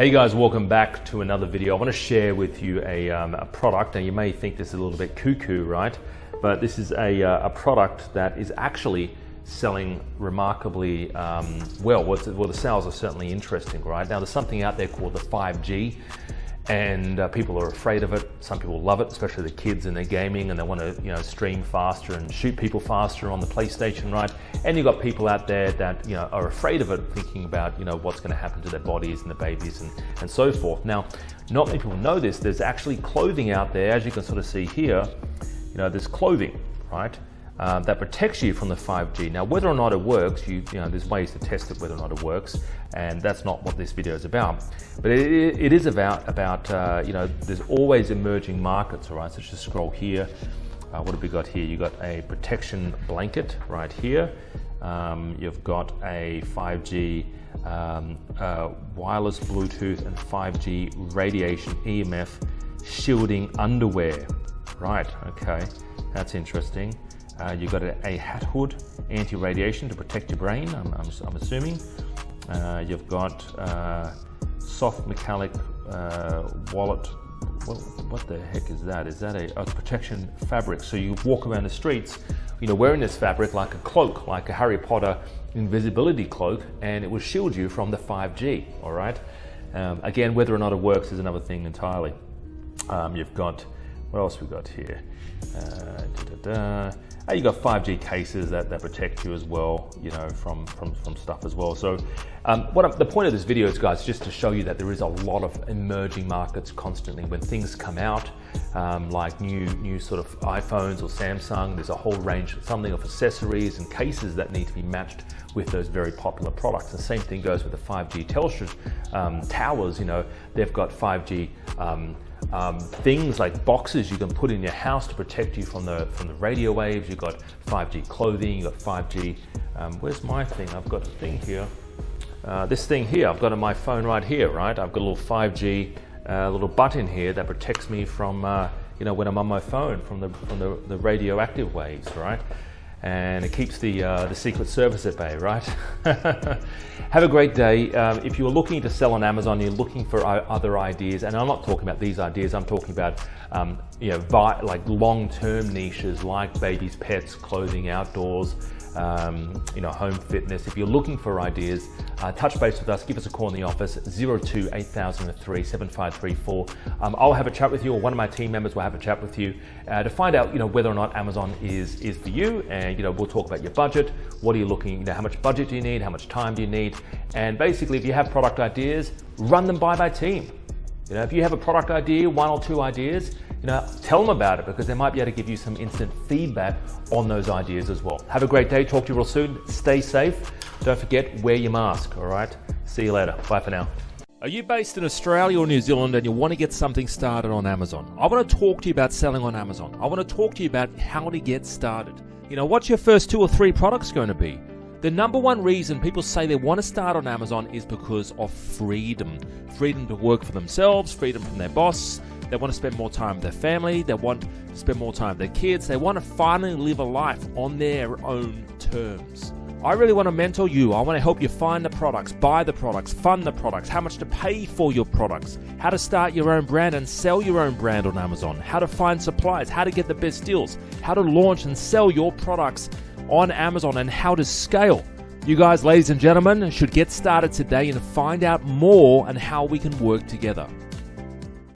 Hey guys, welcome back to another video. I want to share with you a product. Now you may think this is a little bit cuckoo, right? But this is a product that is actually selling remarkably well. Well, the sales are certainly interesting, right? Now there's something out there called the 5G, and people are afraid of it. Some people love it, especially the kids, and they're gaming and they want to, stream faster and shoot people faster on the PlayStation, right? And you've got people out there that, are afraid of it, thinking about, what's going to happen to their bodies and the babies and so forth. Now, not many people know this. There's actually clothing out there, as you can sort of see here. There's clothing, right? That protects you from the 5G. Now, whether or not it works, there's ways to test it whether or not it works, and that's not what this video is about. But it is about there's always emerging markets, all right? So let's just scroll here. What have we got here? You've got a protection blanket right here. You've got a 5G wireless Bluetooth and 5G radiation EMF shielding underwear. Right, okay, that's interesting. You've got a hat hood, anti-radiation to protect your brain, I'm assuming. You've got soft metallic wallet. What the heck is that? Is that a protection fabric? So you walk around the streets, wearing this fabric like a cloak, like a Harry Potter invisibility cloak, and it will shield you from the 5G, all right? Again, whether or not it works is another thing entirely. You've got, what else we got here? You got 5G cases that protect you as well, from stuff as well. So the point of this video is, guys, just to show you that there is a lot of emerging markets constantly. When things come out, like new sort of iPhones or Samsung, there's a whole range, something of accessories and cases that need to be matched with those very popular products. The same thing goes with the 5G Telstra towers. They've got 5G things like boxes you can put in your house to protect you from the radio waves. You've got 5G clothing, you've got 5G, where's my thing? I've got a thing here. This thing here, I've got on my phone right here, right? I've got a little 5G little button here that protects me from, when I'm on my phone, from the radioactive waves, right? And it keeps the Secret Service at bay, right? Have a great day. If you're looking to sell on Amazon, you're looking for other ideas, and I'm not talking about these ideas, I'm talking about like long-term niches like babies, pets, clothing, outdoors, home fitness. If you're looking for ideas, touch base with us, give us a call in the office, 02-8003-7534. I'll have a chat with you, or one of my team members will have a chat with you to find out, whether or not Amazon is for you, and we'll talk about your budget. What are you looking, how much budget do you need, how much time do you need, and basically if you have product ideas, run them by my team. If you have a product idea, one or two ideas, tell them about it, because they might be able to give you some instant feedback on those ideas as well. Have a great day. Talk to you real soon. Stay safe. Don't forget, wear your mask, all right? See you later. Bye for now. Are you based in Australia or New Zealand and you want to get something started on Amazon? I want to talk to you about selling on Amazon. I want to talk to you about how to get started. What's your first 2 or 3 products going to be? The number one reason people say they want to start on Amazon is because of freedom. Freedom to work for themselves, freedom from their boss. They want to spend more time with their family. They want to spend more time with their kids. They want to finally live a life on their own terms. I really want to mentor you. I want to help you find the products, buy the products, fund the products, how much to pay for your products, how to start your own brand and sell your own brand on Amazon, how to find suppliers, how to get the best deals, how to launch and sell your products on Amazon, and how to scale. You guys, ladies and gentlemen, should get started today and find out more on how we can work together.